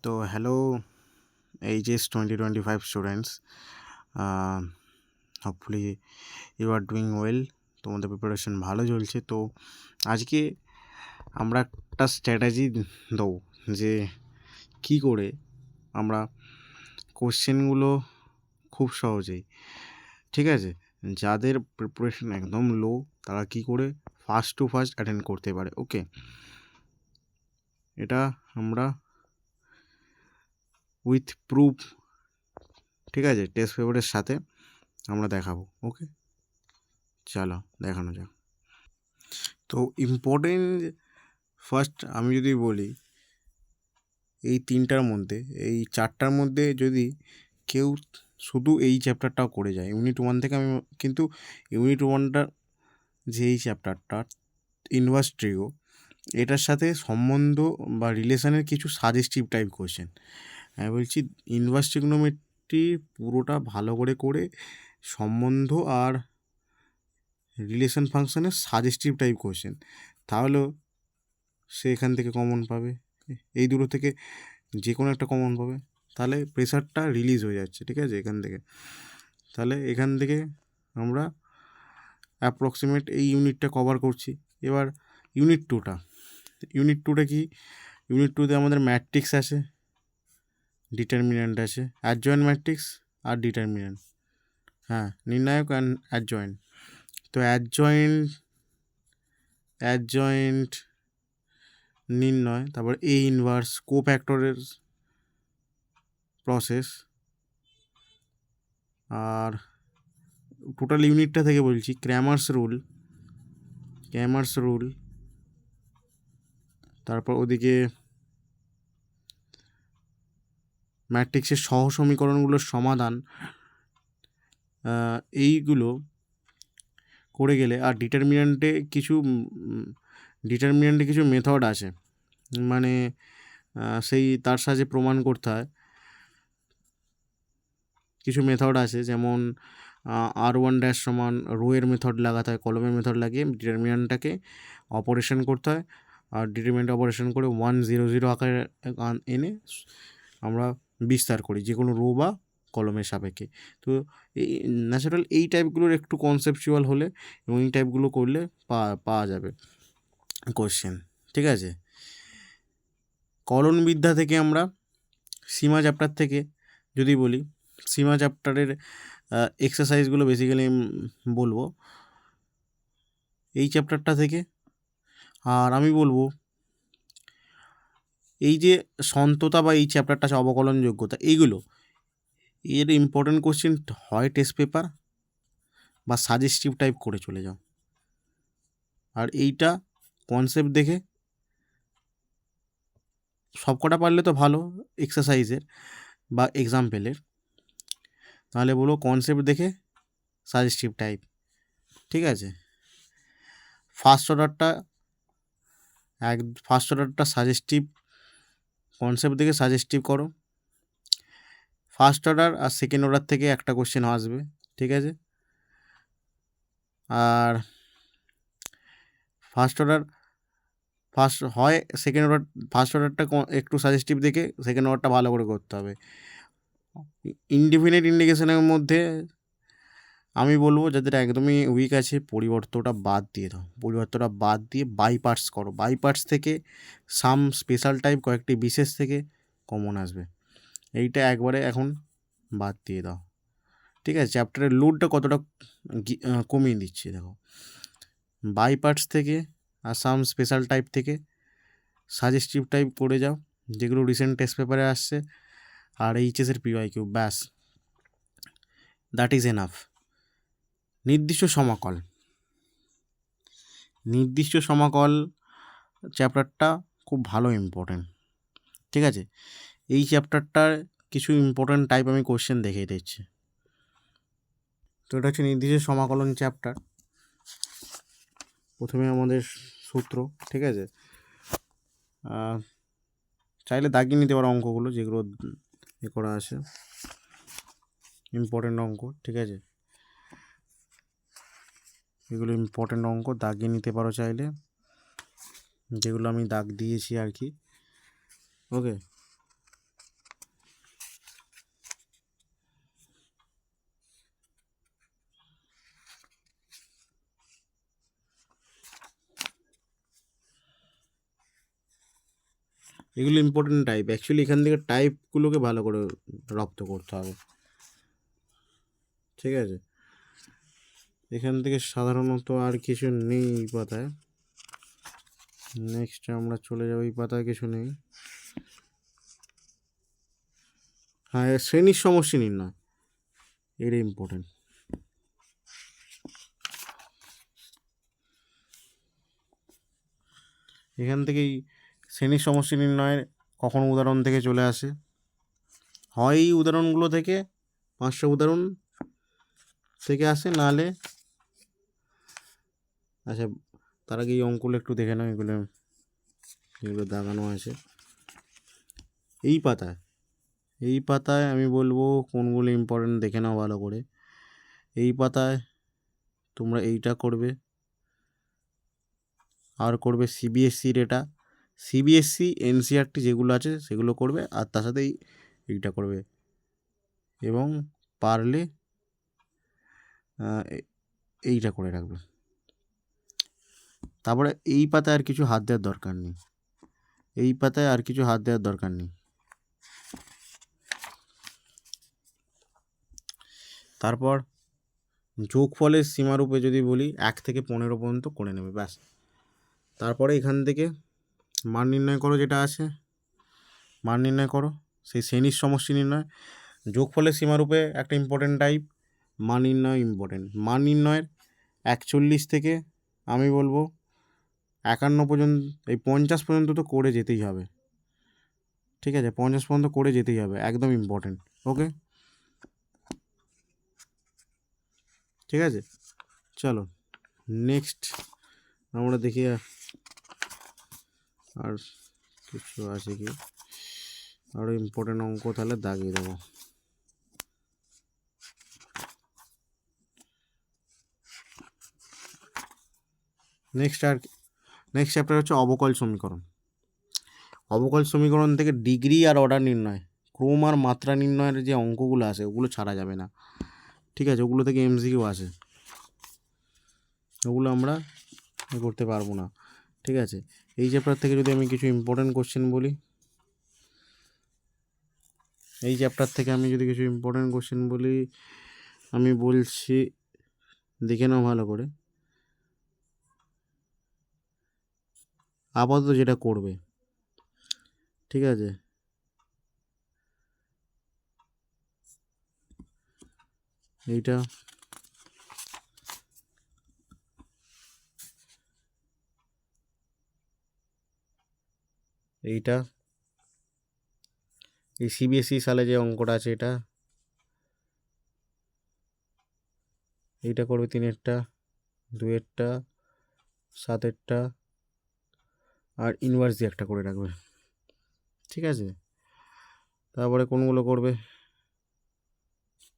তো hello HS 2025 students, hopefully you are doing well. তোমাদের preparation ভালো চলছে। তো আজকে আমরা একটা স্ট্র্যাটেজি দেবো যে কি করে আমরা কোশ্চেনগুলো খুব সহজেই, ঠিক আছে, যাদের প্রিপারেশন একদম লো তারা কি করে ফার্স্ট টু ফার্স্ট অ্যাটেন্ড করতে পারে। ওকে, এটা আমরা উইথ প্রুফ, ঠিক আছে, টেস্ট পেপারের সাথে আমরা দেখাবো। ওকে, চলো দেখানো যাক। তো ইম্পর্টেন্ট ফার্স্ট আমি যদি বলি, এই তিনটার মধ্যে, এই চারটার মধ্যে যদি কেউ শুধু এই চ্যাপ্টারটাও করে যায় ইউনিট 1 থেকে, আমি কিন্তু ইউনিট 1টার যে এই চ্যাপ্টারটা ইনভার্স ট্রিগো, এটার সাথে সম্বন্ধ বা রিলেশনের কিছু সাজেস্টিভ টাইপ কোশ্চেন আমি বলছি। ইনভার্স ট্রিগনোমেট্রি পুরোটা ভালো করে করে সম্বন্ধ আর রিলেশন ফাংশনের সাজেস্টিভ টাইপ কোশ্চেন, তাহলেও সে এখান থেকে কমন পাবে, এই দুটো থেকে যে কোনো একটা কমন পাবে, তাহলে প্রেশারটা রিলিজ হয়ে যাচ্ছে, ঠিক আছে, এখান থেকে। তাহলে এখান থেকে আমরা অ্যাপ্রক্সিমেট এই ইউনিটটা কভার করছি। এবার ইউনিট টুটা কি? ইউনিট টুতে আমাদের ম্যাট্রিক্স আছে, ডিটারমিন্যান্ট আছে, অ্যাডজয়েন্ট ম্যাট্রিক্স আর ডিটারমিন্যান্ট, হ্যাঁ, নির্ণায়ক অ্যান্ড অ্যাডজয়েন্ট। তো অ্যাডজয়েন্ট নির্ণয়, তারপর A inverse, কোফ্যাক্টরের process, R total ইউনিটটা থেকে বলছি ক্র্যামার্স রুল, তারপর ওদিকে ম্যাট্রিক্সের সহ সমীকরণগুলোর সমাধান, এইগুলো করে গেলে, আর ডিটারমিন্যান্টে কিছু মেথড আছে, মানে সেই তার সাহায্যে প্রমাণ করতে হয়। কিছু মেথড আছে, যেমন R1' সমান রোয়ের মেথড লাগাতে হয়, কলমের মেথড লাগিয়ে ডিটারমিন্যান্টটাকে অপারেশন করতে হয়, আর ডিটারমিন্যান্ট অপারেশন করে 100 আকারে এনে আমরা বিস্তার করি যে কোনো রো বা কলমের সাপেক্ষে। তো এই ন্যাচারাল এই টাইপগুলোর একটু কনসেপচুয়াল হলে এবং এই টাইপগুলো করলে পাওয়া যাবে কোশ্চেন, ঠিক আছে। কলনবিদ্যা থেকে আমরা সীমা চ্যাপ্টার থেকে যদি বলি, সীমা চ্যাপ্টারের এক্সারসাইজগুলো বেসিক্যালি বলবো এই চ্যাপ্টারটা থেকে। আর আমি বলবো এই যে সন্ততা বা এই চ্যাপ্টারটা আছে অবকলন যোগ্যতা, এইগুলো এর ইম্পর্টেন্ট কোশ্চেন হয় টেস্ট পেপার বা সাজেস্টিভ টাইপ করে চলে যাও। আর এইটা কনসেপ্ট দেখে সবকটা পারলে তো ভালো এক্সারসাইজের বা এক্সাম্পলের, তাহলে বলো কনসেপ্ট দেখে সাজেস্টিভ টাইপ, ঠিক আছে। ফার্স্ট অর্ডারটা সাজেস্টিভ, কনসেপ্ট দেখে সাজেস্টিভ করো। ফার্স্ট অর্ডার আর সেকেন্ড অর্ডার থেকে একটা কোশ্চেন আসবে, ঠিক আছে। আর ফার্স্ট অর্ডারটা একটু সাজেস্টিভ দেখে সেকেন্ড অর্ডারটা ভালো করে করতে হবে। ইনডিফিনিট ইন্ডিকেশনের মধ্যে আমি বলবো যাদের একদমই উইক আছে পরিবর্তনটা বাদ দিয়ে দাও, বাই পার্টস করো। বাই পার্টস থেকে সাম স্পেশাল টাইপ কয়েকটি বিশেষ থেকে কমন আসবে, এইটা একবারে এখন বাদ দিয়ে দাও, ঠিক আছে। চ্যাপ্টারের লোডটা কতটা কমিয়ে দিচ্ছি দেখো। বাই পার্টস থেকে আর সাম স্পেশাল টাইপ থেকে সাজেস্টিভ টাইপ করে যাও, যেগুলো রিসেন্ট টেস্ট পেপারে আসছে, আর এইচএসের PYQ, ব্যাস, দ্যাট ইজ এনাফ। নির্দিষ্ট সমাকল চ্যাপ্টারটা খুব ভালো ইম্পর্টেন্ট, ঠিক আছে। এই চ্যাপ্টারটার কিছু ইম্পর্টেন্ট টাইপ আমি কোশ্চেন দেখিয়ে দিচ্ছি। তো এটা হচ্ছে নির্দিষ্ট সমাকলন চ্যাপ্টার। প্রথমে আমাদের সূত্র, ঠিক আছে, চাইলে দাগিয়ে নিতে পারো অঙ্কগুলো যেগুলো করা আছে, ইম্পর্টেন্ট অঙ্ক, ঠিক আছে। এগুলো ইম্পর্টেন্ট অঙ্ক, দাগিয়ে নিতে পারো চাইলে, যেগুলো আমি দাগ দিয়েছি আর কি। ওকে, এগুলো ইম্পর্টেন্ট টাইপ। অ্যাকচুয়ালি এখান থেকে টাইপগুলোকে ভালো করে রপ্ত করতে হবে, ঠিক আছে। এখান থেকে সাধারণত আর কিছু নেই এই পাতায়। নেক্সট আমরা চলে যাবো, এই পাতায় কিছু নেই। হ্যাঁ, শ্রেণীর সমষ্টি নির্ণয়, এটা ইম্পর্টেন্ট। এখান থেকেই শ্রেণীর সমষ্টি নির্ণয়ের কখনো উদাহরণ থেকে চলে আসে, হয় এই উদাহরণগুলো থেকে 5টা উদাহরণ থেকে আসে, নাহলে আচ্ছা তার আগে এই অঙ্কগুলো একটু দেখে নাও। এগুলো দাগানো আছে এই পাতায় আমি বলবো কোনগুলো ইম্পর্টেন্ট দেখে নাও ভালো করে। এই পাতায় তোমরা এইটা করবে, আর করবে সিবিএসসির, এটা সিবিএসসি এনসিআরটি যেগুলো আছে সেগুলো করবে, আর তার সাথে এইটা করবে, এবং পারলে এইটা করে রাখবে। তারপরে এই পাতায় আর কিছু হাত দেওয়ার দরকার নেই, এই পাতায় আর কিছু হাত দেওয়ার দরকার নেই। তারপর যোগফলের সীমারূপে যদি বলি 1 থেকে 15 পর্যন্ত করে নেবে, ব্যাস। তারপরে এখান থেকে মান নির্ণয় করো, যেটা আছে মান নির্ণয় করো, সেই শ্রেণীর সমষ্টি নির্ণয়। যোগফলের সীমারূপে একটা ইম্পর্টেন্ট টাইপ, মান নির্ণয় ইম্পর্টেন্ট। মান নির্ণয়ের 41 থেকে আমি বলবো 51 পর্যন্ত, এই 50 পর্যন্ত তো করে যেতেই হবে, ঠিক আছে। 50 পর্যন্ত করে যেতেই হবে, একদম ইম্পর্টেন্ট। ওকে, ঠিক আছে। চলো নেক্সট আমরা দেখি আর কিছু আছে কি, আরও ইম্পর্টেন্ট অঙ্ক তাহলে দাগিয়ে দেবো। নেক্সট চ্যাপ্টার হচ্ছে অবকল সমীকরণ। অবকল সমীকরণ থেকে ডিগ্রি আর অর্ডার নির্ণয়, ক্রম আর মাত্রা নির্ণয়ের যে অঙ্কগুলো আছে ওগুলো ছাড়া যাবে না, ঠিক আছে। ওগুলো থেকে এমসিকিউ আসে, ওগুলো আমরা করতে পারবো না, ঠিক আছে। এই চ্যাপ্টার থেকে যদি আমি কিছু ইম্পর্টেন্ট কোশ্চেন বলি, এই চ্যাপ্টার থেকে আমি যদি কিছু ইম্পর্টেন্ট কোশ্চেন বলি, আমি বলছি দেখে নাও ভালো করে। আপাতত যেটা করবে, ঠিক আছে, এইটা এই সিবিএসই সালে যে অঙ্কটা আছে এইটা করবে 3-এরটা, 2-এরটা, 7-এরটা, আর ইনভার্স দিয়ে একটা করে রাখবে, ঠিক আছে। তারপরে কোনগুলো করবে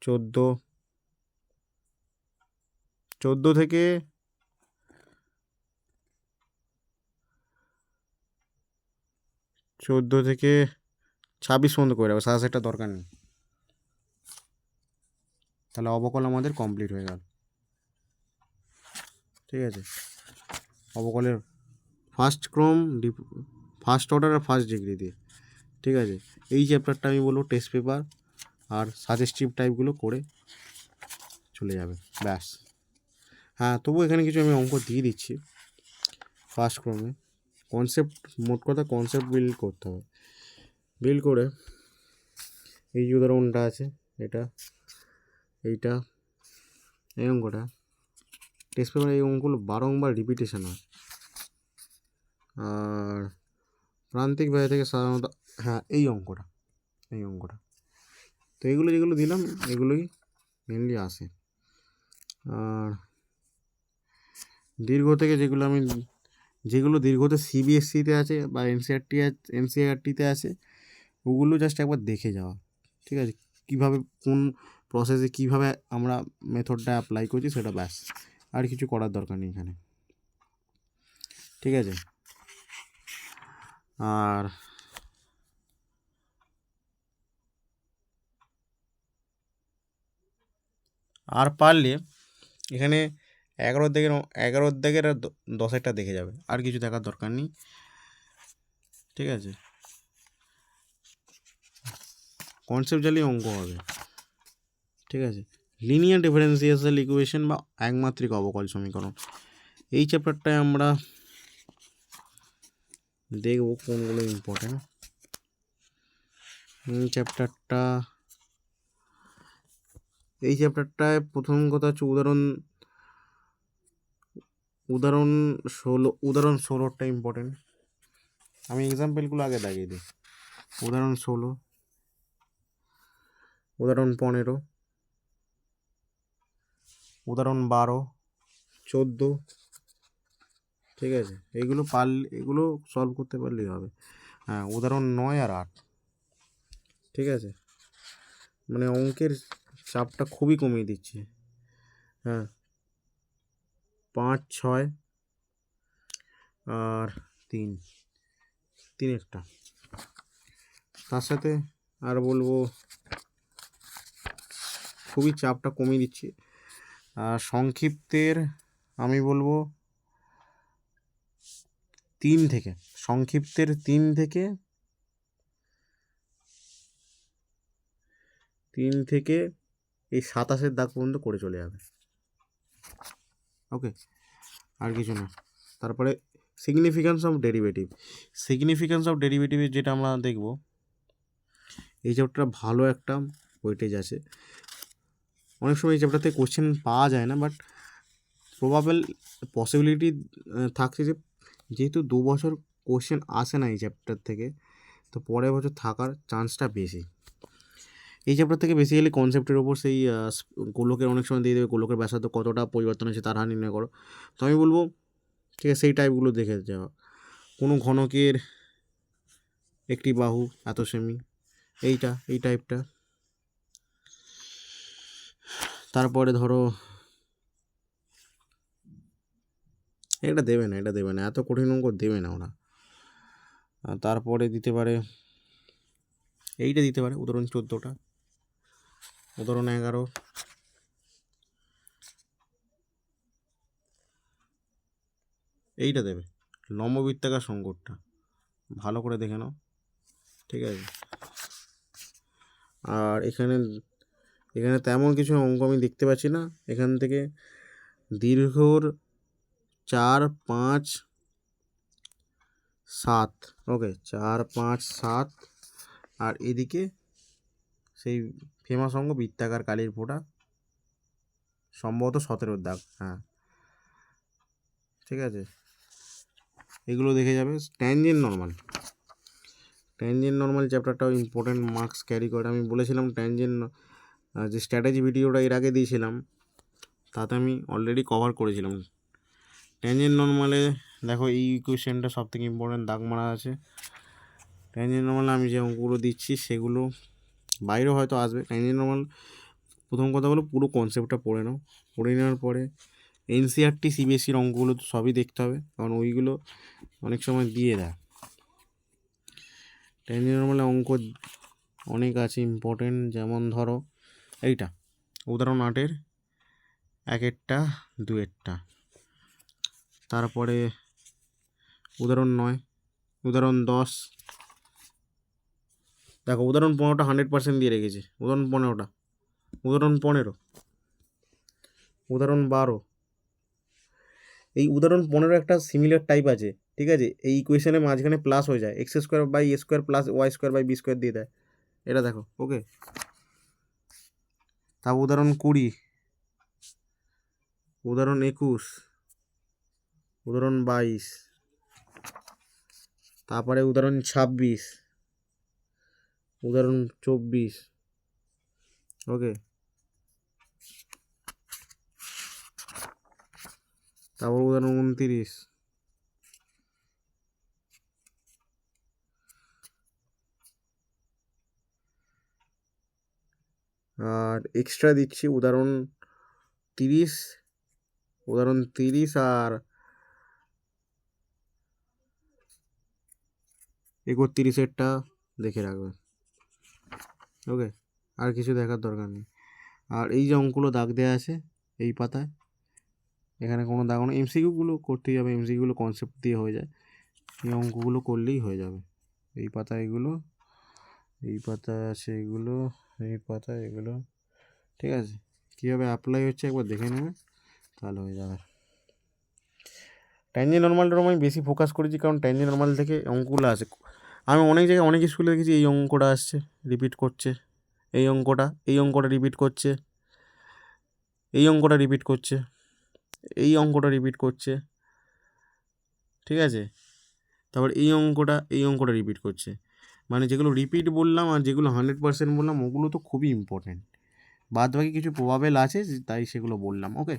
14 থেকে 26 পর্যন্ত করে রাখবে, 27টা দরকার নেই। তাহলে অবকল আমাদের কমপ্লিট হয়ে গেল, ঠিক আছে। অবকলের ফার্স্ট ক্রম, ফার্স্ট অর্ডার আর ফার্স্ট ডিগ্রি দিয়ে, ঠিক আছে। এই চ্যাপ্টারটা আমি বলবো টেস্ট পেপার আর সাজেস্টিভ টাইপগুলো করে চলে যাবে, ব্যাস। হ্যাঁ, তবু এখানে কিছু আমি অঙ্ক দিয়ে দিচ্ছি। ফার্স্ট ক্রমে কনসেপ্ট, মোট কথা কনসেপ্ট বিল্ড করতে হবে। বিল্ড করে এই যে উদাহরণটা আছে, এইটা এই অঙ্কটা টেস্ট পেপারে এই অঙ্কগুলো বারংবার রিপিটেশন হয়। আর প্রান্তিক ব্যয় থেকে সাধারণত, হ্যাঁ এই অঙ্কটা তো এগুলো যেগুলো দিলাম এগুলোই মেনলি আসে। আর দীর্ঘ থেকে যেগুলো দীর্ঘতে সিবিএসসিতে আছে বা এনসিআরটিতে আছে, ওগুলো জাস্ট একবার দেখে যাওয়া, ঠিক আছে। কীভাবে কোন প্রসেসে কীভাবে আমরা মেথডটা অ্যাপ্লাই করছি সেটা, ব্যাস। আর কিছু করার দরকার নেই এখানে, ঠিক আছে। আর পারলে এখানে 11 অধ্যায়ের আর 10-এরটা দেখে যাবে, আর কিছু দেখার দরকার নেই, ঠিক আছে। কনসেপ্ট জালি অঙ্ক হবে, ঠিক আছে। লিনিয়ার ডিফারেন্সিয়াল ইকুয়েশন বা একমাত্রিক অবকল সমীকরণ, এই চ্যাপ্টারটায় আমরা দেখব কোনগুলো ইম্পর্টেন্ট। এই চ্যাপ্টারটায় প্রথম কথা হচ্ছে উদাহরণ 16টা ইম্পর্টেন্ট। আমি এক্সাম্পলগুলো আগে দাগিয়ে দিই। উদাহরণ 16, উদাহরণ 15, উদাহরণ 12, 14, ঠিক আছে। এগুলো সলভ করতে পারলেই হবে। হ্যাঁ, উদাহরণ 9 আর 8, ঠিক আছে। মানে অঙ্কের চাপটা খুবই কমিয়ে দিচ্ছে। হ্যাঁ, 5, 6 আর 3 একটা। তার সাথে আর বলবো খুবই চাপটা কমিয়ে দিচ্ছি। সংক্ষিপ্তের আমি বলবো 3 থেকে এই 27-এর দাগ পর্যন্ত করে চলে যাবে। ওকে, আর কিছু না। তারপরে সিগনিফিক্যান্স অফ ডেরিভেটিভের যেটা আমরা দেখব, এই চ্যাপ্টারটা ভালো একটা ওয়েটেজ আছে। অনেক সময় এই চ্যাপ্টার থেকে কোশ্চেন পাওয়া যায় না, বাট পসিবিলিটি থাকছে যে যেহেতু 2 বছর কোশ্চেন আসে না এই চ্যাপ্টার থেকে, তো পরের বছর থাকার চান্সটা বেশি। এই চ্যাপ্টার থেকে বেসিক্যালি কনসেপ্টের ওপর সেই গোলকের অনেক সময় দিয়ে দেবে, গোলকের ব্যাসার্ধ কতটা পরিবর্তন হয়েছে তার হার নির্ণয় করো। তো আমি বলবো ঠিক আছে সেই টাইপগুলো দেখে যাওয়া। কোনো ঘনকের একটি বাহু এত সেমি, এই টাইপটা। তারপরে ধরো এটা দেবে না এত কঠিন অঙ্ক দেবে না ওরা। তারপরে দিতে পারে উদাহরণ 14টা, উদাহরণ 11, এইটা দেবে লম্ববৃত্তাকার সংকটটা, ভালো করে দেখে নাও, ঠিক আছে। আর এখানে তেমন কিছু অঙ্ক আমি দেখতে পাচ্ছি না। এখান থেকে দীর্ঘর 4, 5, 7, ওকে 4, 5, 7, আর এদিকে সেই ফেমাস অঙ্ক বৃত্তাকার কালির ফোঁটা, সম্ভবত 17-এর দাগ। হ্যাঁ, ঠিক আছে, এগুলো দেখে যাবে। ট্যানজেন্ট নর্মাল চ্যাপ্টারটাও ইম্পর্টেন্ট, মার্কস ক্যারি করে। আমি বলেছিলাম যে স্ট্র্যাটেজি ভিডিওটা এর আগে দিয়েছিলাম, তাতে আমি অলরেডি কভার করেছিলাম। ট্যানজেন্ট নর্মালে দেখো এই ইকুয়েশনটা সব থেকে ইম্পর্টেন্ট দাগ মারা আছে। ট্যানজেন্ট নর্মালে আমি যে অঙ্কগুলো দিচ্ছি সেগুলো বাইরেও হয়তো আসবে। ট্যানজেন্ট নর্মাল প্রথম কথা হলো পুরো কনসেপ্টটা পড়ে নেওয়ার পরে এনসিইআরটি সিবিএসসির অঙ্কগুলো তো সবই দেখতে হবে, কারণ ওইগুলো অনেক সময় দিয়ে দেয়। ট্যানজেন্ট নর্মালে অঙ্ক অনেক আছে ইম্পর্টেন্ট, যেমন ধরো এইটা উদাহরণ 8-এর 1-এরটা 2-এরটা, তারপরে উদাহরণ 9, উদাহরণ 10, দেখো উদাহরণ 15টা 100% দিয়ে রেখেছে, উদাহরণ 15, উদাহরণ 12। এই উদাহরণ 15 একটা সিমিলার টাইপ আছে, ঠিক আছে। এই ইকুয়েশনের মাঝখানে প্লাস হয়ে যায়, x² by a² plus y² by b² দিয়ে দেয়, এটা দেখো। ওকে, তা উদাহরণ 20, উদাহরণ 21, উদাহরণ 22, তারপরে উদাহরণ 26, উদাহরণ 24, ওকে, তারপর উদাহরণ 29, আর এক্সট্রা দিচ্ছি উদাহরণ 30, আর 31-এরটা দেখে রাখবে। ওকে, আর কিছু দেখার দরকার নেই। আর এই যে অঙ্কগুলো দাগ দেওয়া আছে এই পাতায়, এখানে কোনো দাগ নেই। এমসিকিউগুলো করতেই যাবে, এমসিকিউগুলো কনসেপ্ট দিয়ে হয়ে যায়, এই অঙ্কগুলো করলেই হয়ে যাবে। এই পাতায় এগুলো এই পাতায় আছে এগুলো, এই পাতায় এগুলো, ঠিক আছে। কীভাবে অ্যাপ্লাই হচ্ছে একবার দেখে নেবে, তাহলে হয়ে যাবে। ট্যানজেন্ট নর্মালটার আমি বেশি ফোকাস করেছি, কারণ ট্যানজেন্ট নর্মাল থেকে অঙ্কগুলো আসে। আমি অনেক জায়গায় অনেক স্কুলে দেখেছি এই অঙ্কটা আসছে, রিপিট করছে, এই অঙ্কটা রিপিট করছে, এই অঙ্কটা রিপিট করছে, এই অঙ্কটা রিপিট করছে, ঠিক আছে। তারপর এই অঙ্কটা রিপিট করছে। মানে যেগুলো রিপিট বললাম আর যেগুলো 100% বললাম ওগুলো তো খুবই ইম্পর্টেন্ট। বাদ বাকি কিছু প্রবাবেল আছে, তাই সেগুলো বললাম। ওকে,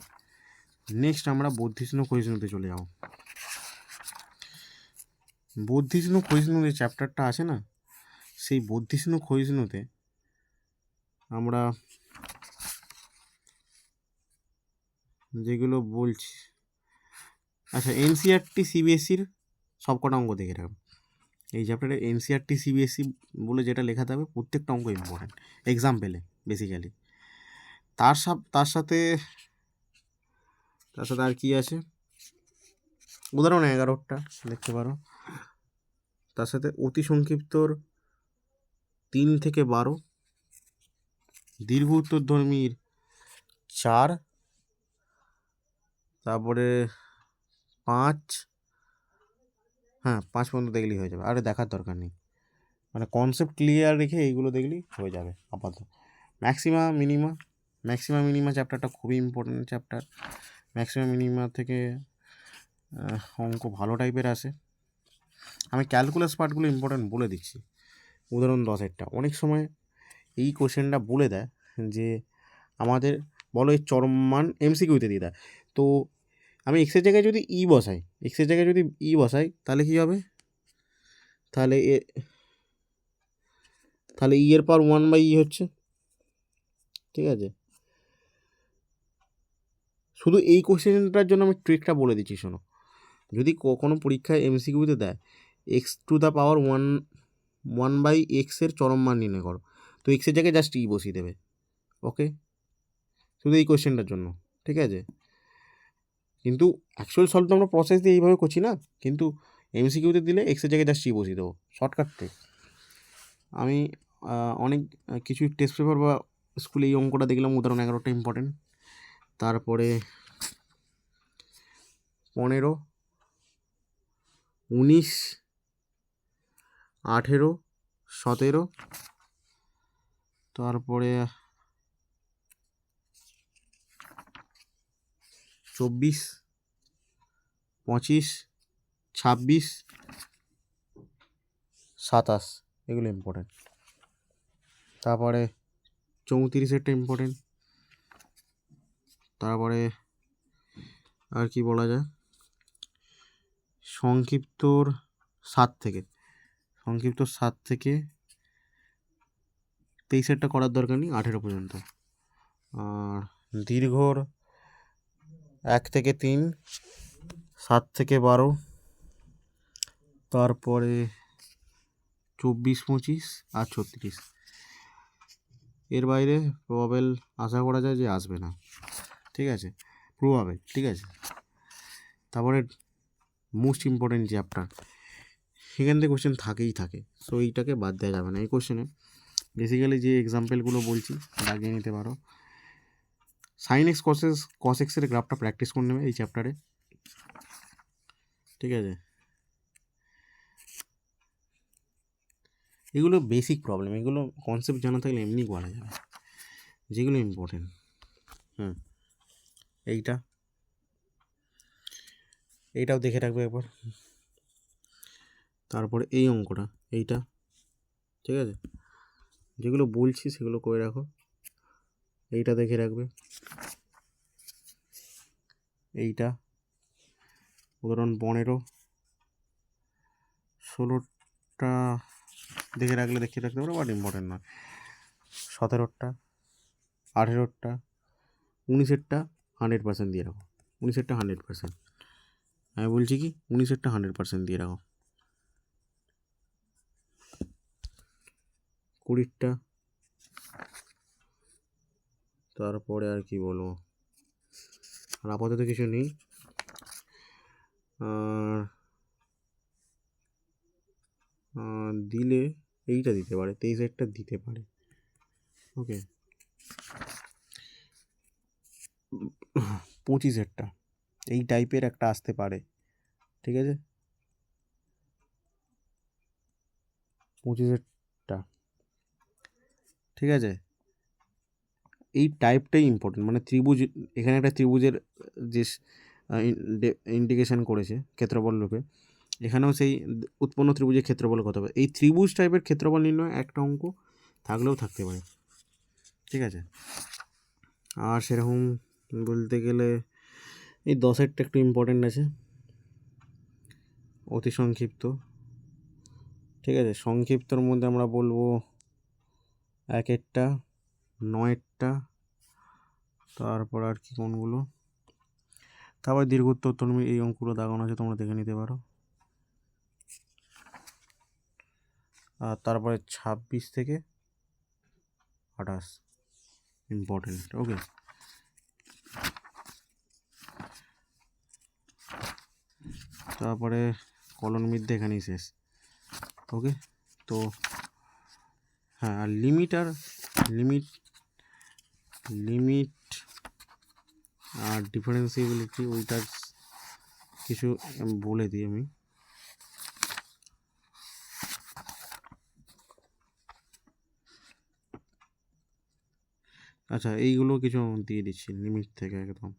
নেক্সট আমরা বর্ধিষ্ণু ক্ষয়িষ্ণুতে চলে যাব। বর্ধিষ্ণু ক্ষয়িষ্ণু যে চ্যাপ্টারটা আছে না, সেই বর্ধিষ্ণু ক্ষয়িষ্ণুতে আমরা যেগুলো বলছি, আচ্ছা এনসিইআরটি সিবিএসসির সবকটা অঙ্ক দেখে রাখবে। এই চ্যাপ্টারে এনসিইআরটি সিবিএসসি বলে যেটা লেখা থাকবে প্রত্যেকটা অঙ্ক ইম্পর্টেন্ট এক্সাম পেলে বেসিক্যালি। তার সাথে আর কি আছে, উদাহরণ 11টা দেখতে পারো। তার সাথে অতি সংক্ষিপ্তর 3 থেকে 12, দীর্ঘ উত্তরধর্মীর 4, তারপরে 5, হ্যাঁ 5 পর্যন্ত দেখলেই হয়ে যাবে, আরে দেখার দরকার নেই, মানে কনসেপ্ট ক্লিয়ার রেখে এইগুলো দেখলেই হয়ে যাবে আপাতত। ম্যাক্সিমা মিনিমা চ্যাপ্টারটা খুবই ইম্পর্টেন্ট চ্যাপ্টার। ম্যাক্সিমা মিনিমা থেকে অঙ্ক ভালো টাইপের আসে। আমি ক্যালকুলাস পার্টগুলো ইম্পর্টেন্ট বলে দিচ্ছি। উদাহরণ 10-এরটা অনেক সময় এই কোশ্চেনটা বলে দেয় যে আমাদের বলো এর চরম মান এমসিকিউতে দিয়ে দেয়। তো আমি এক্সের জায়গায় যদি বসাই তাহলে কী হবে, তাহলে ই এর পাওয়ার 1/e হচ্ছে, ঠিক আছে। শুধু এই কোশ্চেনটার জন্য আমি ট্রিকটা বলে দিচ্ছি, শোনো। যদি কোনো পরীক্ষায় এমসিকিউতে দেয় x⁴ 1/x এর চরম মান নির্ণয় করো, তো এক্সের জায়গায় জাস্ট ই বসিয়ে দেবে। ওকে, শুধু এই কোশ্চেনটার জন্য, ঠিক আছে। কিন্তু অ্যাকচুয়াল সলভ তো আমরা প্রসেস দিয়ে এইভাবে করছি না, কিন্তু এমসিকিউতে দিলে এক্সের জায়গায় জাস্ট ই বসিয়ে দেবো, শর্টকাট ট্রিক। আমি অনেক কিছু টেস্ট পেপার বা স্কুলে এই অঙ্কটা দেখলাম, উদাহরণ 11টা ইম্পর্টেন্ট। তারপরে 15, 19, 18, 17, তারপরে 24, 25, 26, 27 এগুলো ইম্পর্টেন্ট। তারপরে 34-এরটা ইম্পর্টেন্ট। তারপরে আর কি বলা যায়, সংক্ষিপ্তর 7 থেকে 23-এরটা করার দরকার নেই, 18 পর্যন্ত। আর দীর্ঘর 1 থেকে 3, 7 থেকে 12, তারপরে 24, 25 আর 36। এর বাইরে প্রবাবেল আশা করা যায় যে আসবে না, ঠিক আছে, প্রবাবেল, ঠিক আছে। তারপরে মোস্ট ইম্পর্টেন্ট চ্যাপ্টার, সেখান থেকে কোশ্চেন থাকেই থাকে, সো এইটাকে বাদ দেওয়া যাবে না। এই কোশ্চেনে বেসিক্যালি যে এক্সাম্পলগুলো বলছি দাগিয়ে নিতে পারো। সাইন এক্স কস এক্সের গ্রাফটা প্র্যাকটিস করে নেবে এই চ্যাপ্টারে, ঠিক আছে। এগুলো বেসিক প্রবলেম, এগুলো কনসেপ্ট জানা থাকলে এমনি করা যাবে, যেগুলো ইম্পর্টেন্ট। এইটাও দেখে রাখবে একবার। তারপরে এই অঙ্কটা, এইটা, ঠিক আছে। যেগুলো বলছি সেগুলো করে রাখো, এইটা দেখে রাখবে, এইটা উদাহরণ 15, 16টা দেখে রাখতে পারো, বাট ইম্পর্টেন্ট নয়। 17টা, 18টা, 19-এরটা 100% দিয়ে রাখো, 19-এরটা 100%। আমি বলছি কি 19-এরটা 100% দিয়ে রাখো। 20টা, তারপরে আর কি বলবো, আর আপাতত কিছু নেই। দিলে এইটা দিতে পারে, 23-এরটা দিতে পারে। ওকে, 25-এরটা এই টাইপের একটা আসতে পারে, ঠিক আছে, 25-এরটা, ঠিক আছে। এই টাইপটাই ইম্পর্টেন্ট, মানে ত্রিভুজ, এখানে একটা ত্রিভুজের যে ইন্ডিকেশন করেছে ক্ষেত্রফল রূপে, এখানেও সেই উৎপন্ন ত্রিভুজের ক্ষেত্রফলের কথা হবে। এই ত্রিভুজ টাইপের ক্ষেত্রফল নির্ণয় একটা অঙ্ক থাকলেও থাকতে পারে, ঠিক আছে। আর সেরকম বলতে গেলে এই 10-এরটা একটু ইম্পর্টেন্ট আছে, অতি সংক্ষিপ্ত, ঠিক আছে। সংক্ষিপ্তর মধ্যে আমরা বলবো 1-এরটা, 9-এরটা, তারপর আর কি কোনগুলো, তারপর দীর্ঘোত্তর তুমি এই অঙ্কগুলো দাগানো আছে, তোমরা দেখে নিতে পারো। আর তারপরে 26 থেকে 28 ইম্পর্টেন্ট, ওকে। তারপরে কলন বিদ্যা এখানেই শেষ, ওকে। তো হ্যাঁ, আর লিমিট আর ডিফারেন্সিবিলিটি ওইটার কিছু বলে দিই আমি। আচ্ছা, এইগুলো কিছু দিয়ে দিচ্ছি লিমিট থেকে, একদম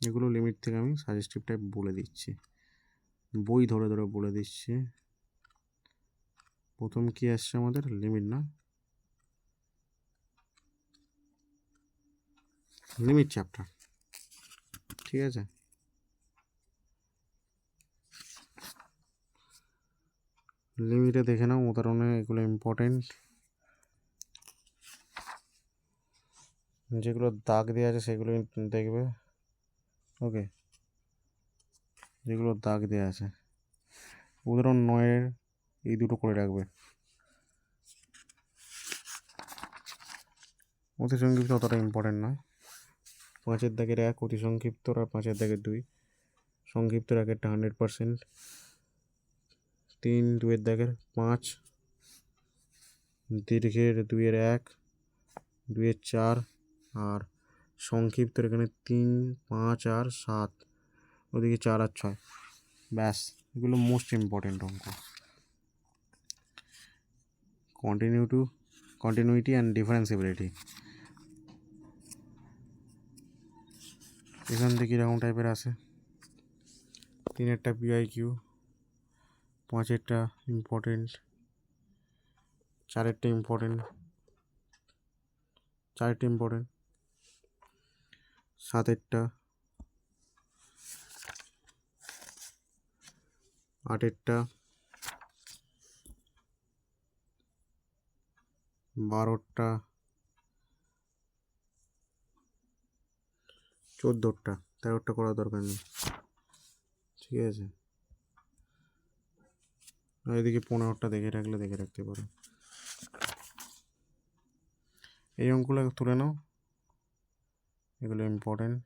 এগুলো লিমিট থেকে আমি সাজেস্টিভ টাইপ বলে দিচ্ছি, বই ধরে ধরে বলে দিচ্ছি। প্রথম কি আসছে আমাদের, লিমিট, না লিমিট চ্যাপ্টার, ঠিক আছে। লিমিটে দেখে নাও, উদাহরণে এগুলো ইম্পর্টেন্ট, যেগুলো দাগ দেওয়া আছে সেগুলো দেখবে, ওকে, যেগুলো দাগ দেওয়া আছে। উদাহরণ 9-এর এই দুটো করে রাখবে। অতি সংক্ষিপ্ত অতটা ইম্পর্টেন্ট নয়। 5-এর দাগের 1 অতি সংক্ষিপ্ত, আর 5-এর দাগের 2 সংক্ষিপ্ত, 1-এরটা 100%, 3 2-এর দাগের 5, দীর্ঘের 2-এর 1, 2-এর 4, আর সংক্ষিপ্তের এখানে 3 5 আর 7, ওদিকে 4 আর 6, ব্যাস। এগুলো মোস্ট ইম্পর্টেন্ট অঙ্ক। কন্টিনিউটি অ্যান্ড ডিফারেন্সিবিলিটি, এখান থেকে এরকম টাইপের আসে। 3-এরটা PIQ, 5-এরটা ইম্পর্টেন্ট, 4-এরটা ইম্পর্টেন্ট, 7-এরটা, 8-এরটা, 12-টা, 14-টা, 13-টা করার দরকার নেই, ঠিক আছে। আর এদিকে 15-টা দেখে রাখতে পারো। এই অঙ্কগুলো তুলে নাও, এগুলো ইম্পর্টেন্ট,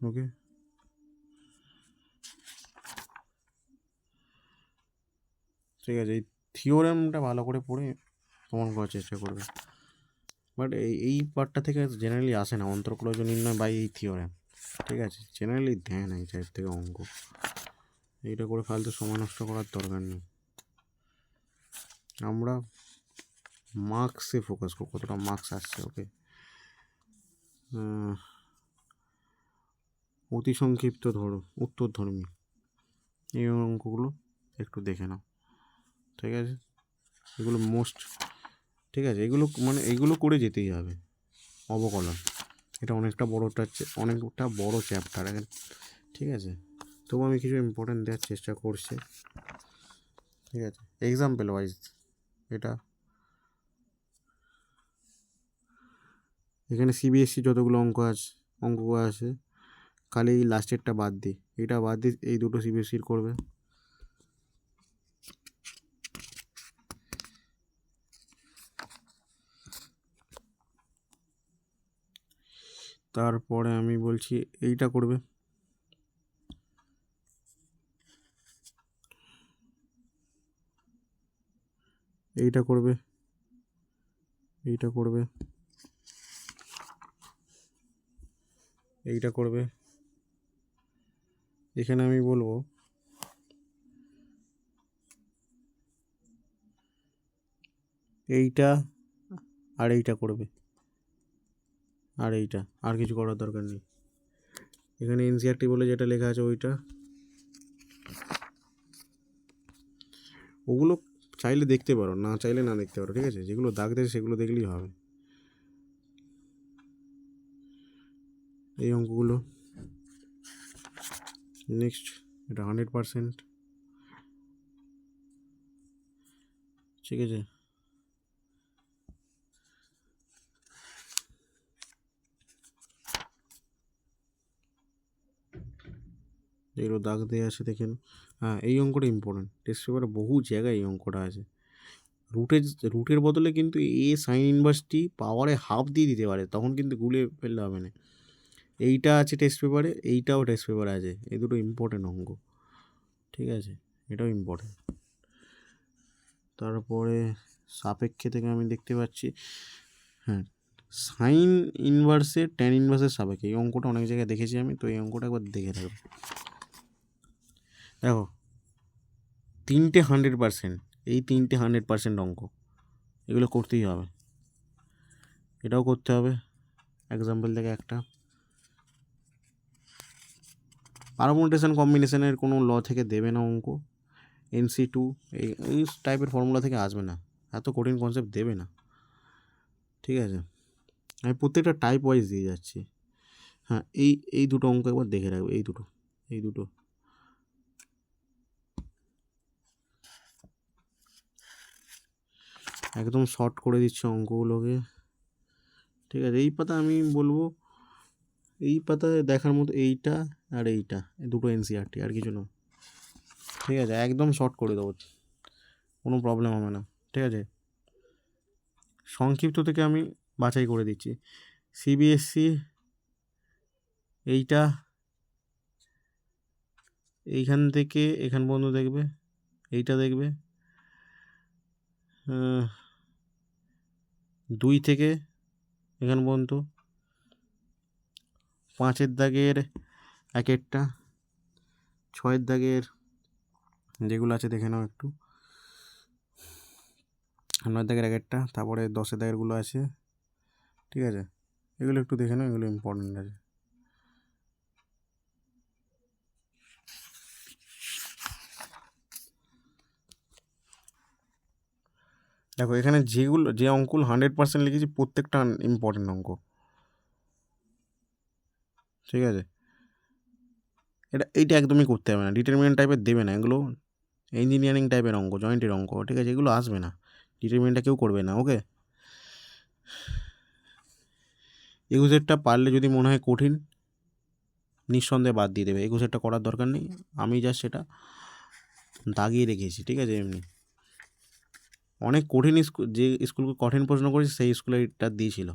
ওকে। ঠিক আছে, এই থিওরেমটা ভালো করে পড়ে প্রমাণ করার চেষ্টা করবে। বাট এই পার্টটা থেকে জেনারেলি আসে না, অন্তর্ক্লজ নির্ণয় বা এই থিওরেম, ঠিক আছে, জেনারেলি দেয় না এই টাইপ থেকে অঙ্ক। এইটা করে ফালতু সময় নষ্ট করার দরকার নেই। আমরা মার্কসে ফোকাস করবো, কতটা মার্কস আসছে, ওকে। অতি সংক্ষিপ্ত উত্তরধর্মী এই অঙ্কগুলো একটু দেখে নাও, ঠিক আছে। এগুলো মোস্ট, ঠিক আছে, এগুলো মানে এইগুলো করে যেতেই হবে। অবকলন, এটা অনেকটা বড় চ্যাপ্টার, ঠিক আছে। তবু আমি কিছু ইম্পর্টেন্ট দেওয়ার চেষ্টা করছি, ঠিক আছে। এক্সাম্পল ওয়াইজ এটা, এখানে CBSE যতগুলো অঙ্ক আছে, খালি এই লাস্টেরটা বাদ দিই, এটা বাদ দিই, এই দুটো CBSEর করবে। তারপরে আমি বলছি এইটা করবে, এইটা করবে, এইটা করবে, এইটা করবে। এখানে আমি বলবো এইটা আর এইটা করবে, আর এইটা, আর কিছু করার দরকার নেই। এখানে এনসিআরটি বলে যেটা লেখা আছে ওইটা, ওগুলো চাইলে দেখতে পারো, না চাইলে না দেখতে পারো, ঠিক আছে? যেগুলো দাগ দেয় সেগুলো দেখলেই হবে। এই অঙ্কগুলো নেক্সট, এটা 100%, ঠিক আছে? যেগুলো দাগ দেওয়া আছে দেখেন। হ্যাঁ, এই অঙ্কটা ইম্পর্টেন্ট, টেস্ট পেপারে বহু জায়গায় এই অঙ্কটা আছে। রুটের বদলে কিন্তু এ সাইন ইনভার্সটি পাওয়ারে হাফ দিয়ে দিতে পারে, তখন কিন্তু গুলে ফেললে হবে না। এইটা আছে টেস্ট পেপারে, এইটাও টেস্ট পেপারে আছে, এই দুটো ইম্পর্টেন্ট অঙ্ক, ঠিক আছে? এটাও ইম্পর্টেন্ট। তারপরে সাপেক্ষে থেকে আমি দেখতে পাচ্ছি, হ্যাঁ, সাইন ইনভার্সে ট্যান ইনভার্সের সাপেক্ষে, এই অঙ্কটা অনেক জায়গায় দেখেছি আমি, তো এই অঙ্কটা একবার দেখে থাকবো। দেখো, 3টে 100%, এই 3টে 100% অঙ্ক, এগুলো করতেই হবে। এটাও করতে হবে। এক্সাম্পল থেকে একটা পারমুটেশন কম্বিনেশনের কোনো ল থেকে দেবে না অঙ্ক, NC2 এই টাইপের ফর্মুলা থেকে আসবে না, এত কঠিন কনসেপ্ট দেবে না, ঠিক আছে? আমি প্রত্যেকটা টাইপ ওয়াইজ দিয়ে যাচ্ছি। হ্যাঁ, এই দুটো অঙ্ক একবার দেখে রাখবে, এই দুটো একদম শর্ট করে দিচ্ছে অঙ্কগুলোকে, ঠিক আছে? এই পাতা আমি বলবো, এই পাতায় দেখার মতো এইটা আর এইটা, দুটো এনসিআরটি, আর কিছু না, ঠিক আছে? একদম শর্ট করে দেবো, কোনো প্রবলেম হবে না, ঠিক আছে? সংক্ষিপ্ত থেকে আমি বাছাই করে দিচ্ছি। সিবিএসসি এইটা, এইখান থেকে এখান পর্যন্ত দেখবে, এইটা দেখবে 2 থেকে এখান পর্যন্ত, 5-এর দাগের এক একটা, 6-এর দাগের যেগুলো আছে দেখে নাও একটু, 9-এর দাগের এক একটা, তারপরে 10-এর দাগেরগুলো আছে, ঠিক আছে? এগুলো একটু দেখে নাও, এগুলো ইম্পর্টেন্ট আছে। দেখো, এখানে যে অঙ্কগুলো 100% লিখেছি প্রত্যেকটা ইম্পর্টেন্ট অঙ্ক, ঠিক আছে? এইটা একদমই করতে হবে না, ডিটারমিনেন্ট টাইপের দেবে না, এগুলো ইঞ্জিনিয়ারিং টাইপের অঙ্ক, জয়েন্টের অঙ্ক, ঠিক আছে? এগুলো আসবে না, ডিটারমিনেন্টটা কেউ করবে না, ওকে? 21-এরটা পারলে যদি মনে হয় কঠিন, নিঃসন্দেহে বাদ দিয়ে দেবে, 21-এরটা করার দরকার নেই, আমি জাস্ট সেটা দাগিয়ে রেখেছি, ঠিক আছে? এমনি অনেক কঠিন যে স্কুলকে কঠিন প্রশ্ন করেছে সেই স্কুলে এটা দিয়েছিল।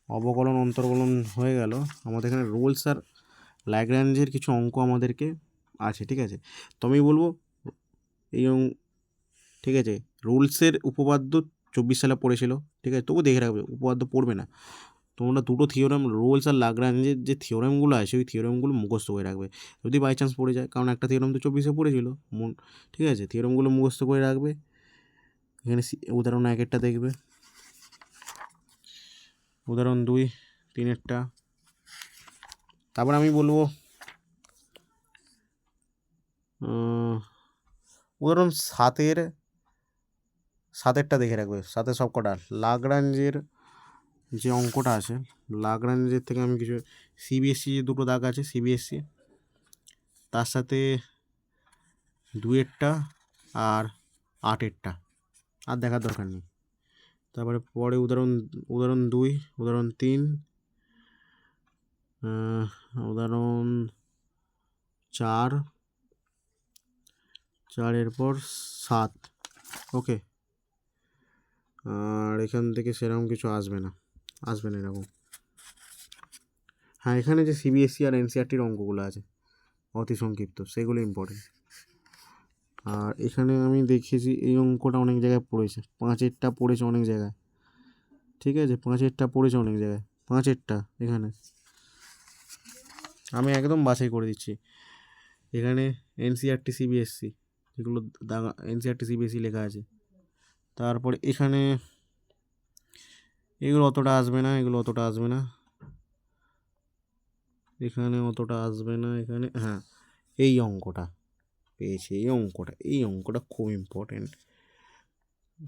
অবকলন অন্তর্কলন হয়ে গেল, আমাদের এখানে রোলস আর ল্যাগ্রাঞ্জের কিছু অঙ্ক আমাদেরকে আছে, ঠিক আছে? তো আমি বলবো এই ঠিক আছে, রুলসের উপপাদ্য 24 সালে পড়েছিল, ঠিক আছে? তবু দেখে রাখবে, উপপাদ্য পড়বে না, তোমরা দুটো থিওরেম, রোলস আর ল্যাগ্রাঞ্জের যে থিওরেমগুলো আছে ওই থিওরেমগুলো মুখস্থ করে রাখবে, যদি বাই চান্স পড়ে যায়, কারণ একটা থিওরেম তো 24-এ পড়েছিল, ঠিক আছে? থিওরেমগুলো মুখস্থ করে রাখবে। এখানে উদাহরণ 1-এরটা দেখবে, উদাহরণ 2, 3-এরটা, তারপর আমি বলবো উদাহরণ 7-এরটা দেখে রাখবে, 7-এর সব কটা ল্যাগ্রাঞ্জের যে অঙ্কটা আছে, ল্যাগ্রাঞ্জের থেকে আমি কিছু সিবিএসসি যে দুটো দাগ আছে সিবিএসসি, তার সাথে 2-এরটা আর 8-এরটা, আর দেখার দরকার নেই। তারপরে পরে উদাহরণ 2, উদাহরণ 3, উদাহরণ 4 পর 7, ওকে? আর এখান থেকে সেরকম কিছু আসবে না এরকম। হ্যাঁ, এখানে যে সিবিএসসি আর এনসিআরটির অঙ্কগুলো আছে অতি সংক্ষিপ্ত, সেগুলো ইম্পর্টেন্ট। আর এখানে আমি দেখেছি এই অঙ্কটা অনেক জায়গায় পড়েছে, 5-এরটা পড়েছে অনেক জায়গায়, ঠিক আছে, 5-এরটা পড়েছে অনেক জায়গায়, 5-এরটা এখানে আমি একদম বাছাই করে দিচ্ছি। এখানে এনসিইআরটি সিবিএসসি যেগুলো এনসিইআরটি সিবিএসসি লেখা আছে। তারপরে এখানে এগুলো অতটা আসবে না, এগুলো অতটা আসবে না, এখানে অতটা আসবে না, এখানে হ্যাঁ এই অঙ্কটা পেয়েছি, এই অঙ্কটা খুব ইম্পর্টেন্ট।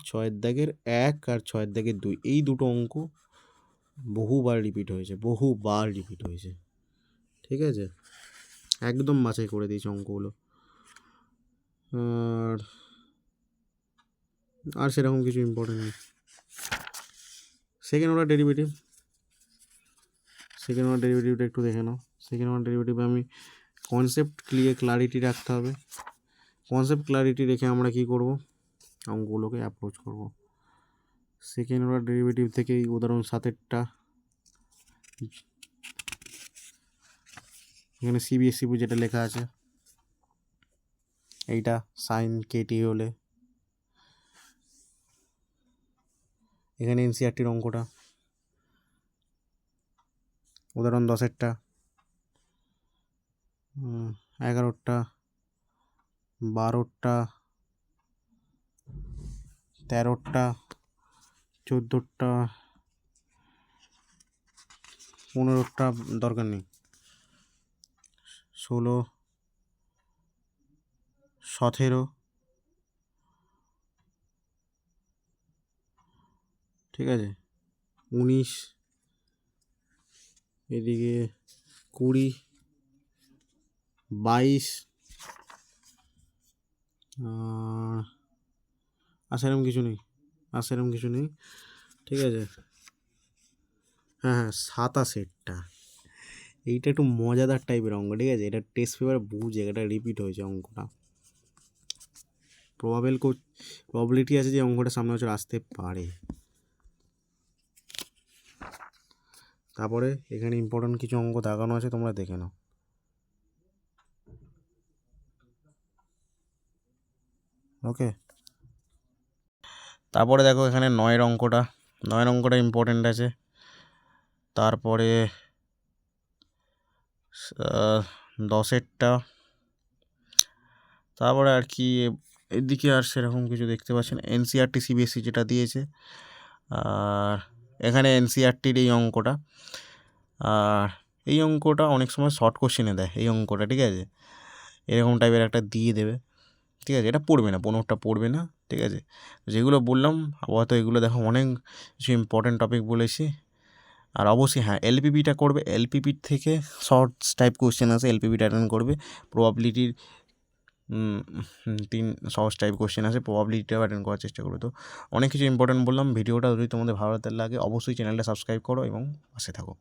6-এর দাগের 1 আর 6-এর দাগের 2 এই দুটো অঙ্ক বহুবার রিপিট হয়েছে, ঠিক আছে, একদম বাছাই করে দিয়েছি অঙ্কগুলো। আর সেরকম কিছু ইম্পর্টেন্ট নেই। সেকেন্ড অর্ডার ডেরিভেটিভটা একটু দেখে নাও। সেকেন্ড অর্ডার ডেরিভেটিভে আমি কনসেপ্ট ক্লারিটি রাখতে হবে। কনসেপ্ট ক্লারিটি রেখে আমরা কি করব, অঙ্কগুলোকে অ্যাপ্রোচ করব। সেকেন্ড অর্ডার ডেরিভেটিভ থেকে এই উদাহরণ 7-এরটা, এখানে সিবিএসসি যেটা লেখা আছে এইটা সাইন কেটি হলে, এখানে এনসিইআরটির অঙ্কটা উদাহরণ 10-এরটা, 11টা, 12টা, 13টা, 14টা, 15টা দরকার নেই, 16, 17, ঠিক আছে, 19, এদিকে 20, 22, আর সেরকম কিছু নেই, ঠিক আছে। হ্যাঁ 27-এরটা, এইটা একটু মজাদার টাইপের অঙ্ক, ঠিক আছে, এটা টেস্ট পেপারে বুঝে, এটা রিপিট হয়েছে অঙ্কটা, প্রবাবিলিটি আছে যে অঙ্কটা সামনে বছর আসতে পারে। তারপরে এখানে ইম্পর্টেন্ট কিছু অঙ্ক দেখানো আছে, তোমরা দেখে নাও। ওকে, তারপরে দেখো এখানে 9-এর অঙ্কটা ইম্পর্টেন্ট আছে। তারপরে 10-এরটা, তারপরে আর কি এদিকে আর সেরকম কিছু দেখতে পাচ্ছি না। এনসিইআরটি সিবিএসসি যেটা দিয়েছে, আর এখানে এনসিইআরটির এই অঙ্কটা, আর এই অঙ্কটা অনেক সময় শর্ট কোশ্চেনে দেয় এই অঙ্কটা, ঠিক আছে, এরকম টাইপের একটা দিয়ে দেবে, ঠিক আছে, এটা পড়বে না, 15টা পড়বে না, ঠিক আছে। যেগুলো বললাম আপাতত এগুলো দেখো, অনেক কিছু ইম্পর্টেন্ট টপিক বলেছি। আর অবশ্যই হ্যাঁ এলপিপিটা করবে, এলপিপির থেকে শর্টস টাইপ কোশ্চেন আছে, এলপিপিটা অ্যাটেন্ড করবে। প্রবাবিলিটির 3 সহজ টাইপ কোশ্চেন আছে, প্রবাবিলিটিটাও অ্যাটেন্ড করার চেষ্টা করবে। তো অনেক কিছু ইম্পর্টেন্ট বললাম। ভিডিওটা যদি তোমাদের ভালো লাগে অবশ্যই চ্যানেলটা সাবস্ক্রাইব করো এবং পাশে থাকো।